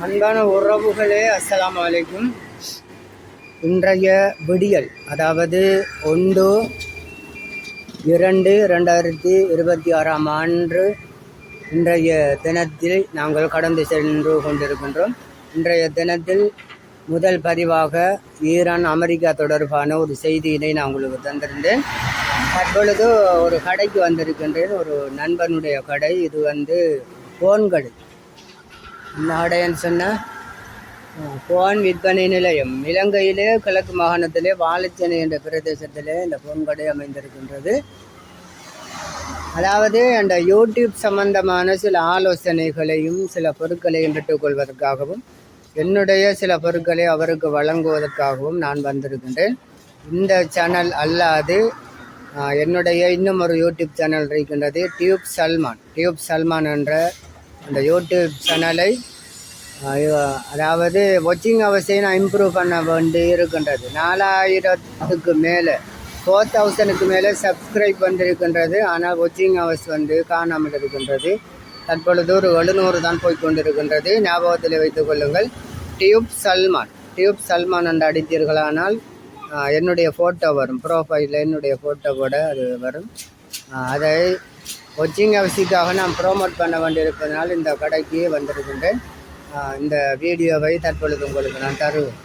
அன்பான உறவுகளே, அஸ்ஸலாமு அலைக்கும். இன்றைய விடியல், அதாவது 1/2/2026 ஆண்டு இன்றைய தினத்தில் நாங்கள் கடந்து சென்று கொண்டிருக்கின்றோம். இன்றைய தினத்தில் முதல் பதிவாக ஈரான் அமெரிக்கா தொடர்பான ஒரு செய்தியினை நான் உங்களுக்கு தந்திருந்தேன். தற்பொழுது ஒரு கடைக்கு வந்திருக்கின்றேன், ஒரு நண்பனுடைய கடை. இது ஃபோன் கடை. இந்த கடைன்னு சொன்னால் ஃபோன் விற்பனை நிலையம். இலங்கையிலே கிழக்கு மாகாணத்திலே வாழைச்சேனை என்ற பிரதேசத்திலே இந்த ஃபோன் கடை அமைந்திருக்கின்றது. அதாவது அந்த யூடியூப் சம்பந்தமான சில ஆலோசனைகளையும் சில பொருட்களையும் பெற்றுக்கொள்வதற்காகவும் என்னுடைய சில பொருட்களை அவருக்கு வழங்குவதற்காகவும் நான் வந்திருக்கின்றேன். இந்த சேனல் அல்லாது என்னுடைய இன்னும் ஒரு யூடியூப் சேனல் இருக்கின்றது, டியூப் சல்மான் என்ற அந்த யூடியூப் சேனலை, அதாவது வாட்சிங் ஹவர்ஸை நான் இம்ப்ரூவ் பண்ண வேண்டி இருக்கின்றது. 4000க்கு மேலே 4000க்கு மேலே சப்ஸ்கிரைப் வந்திருக்கின்றது. ஆனால் வாட்சிங் ஹவர்ஸ் காணாமல் இருக்கின்றது. தற்பொழுது ஒரு 700 தான் போய்கொண்டிருக்கின்றது. ஞாபகத்தில் வைத்துக் கொள்ளுங்கள். டியூப் சல்மான் என்று அடித்தீர்களானால் என்னுடைய ஃபோட்டோ வரும், ப்ரோஃபைலில் என்னுடைய ஃபோட்டோவோட அது வரும். அதை வாட்சிங் ஹவர்ஸுக்காக நான் ப்ரோமோட் பண்ண வேண்டியிருப்பதனால் இந்த கடைக்கு வந்திருக்கின்றேன். இந்த வீடியோவை தற்பொழுது உங்களுக்கு நான் தருவேன்.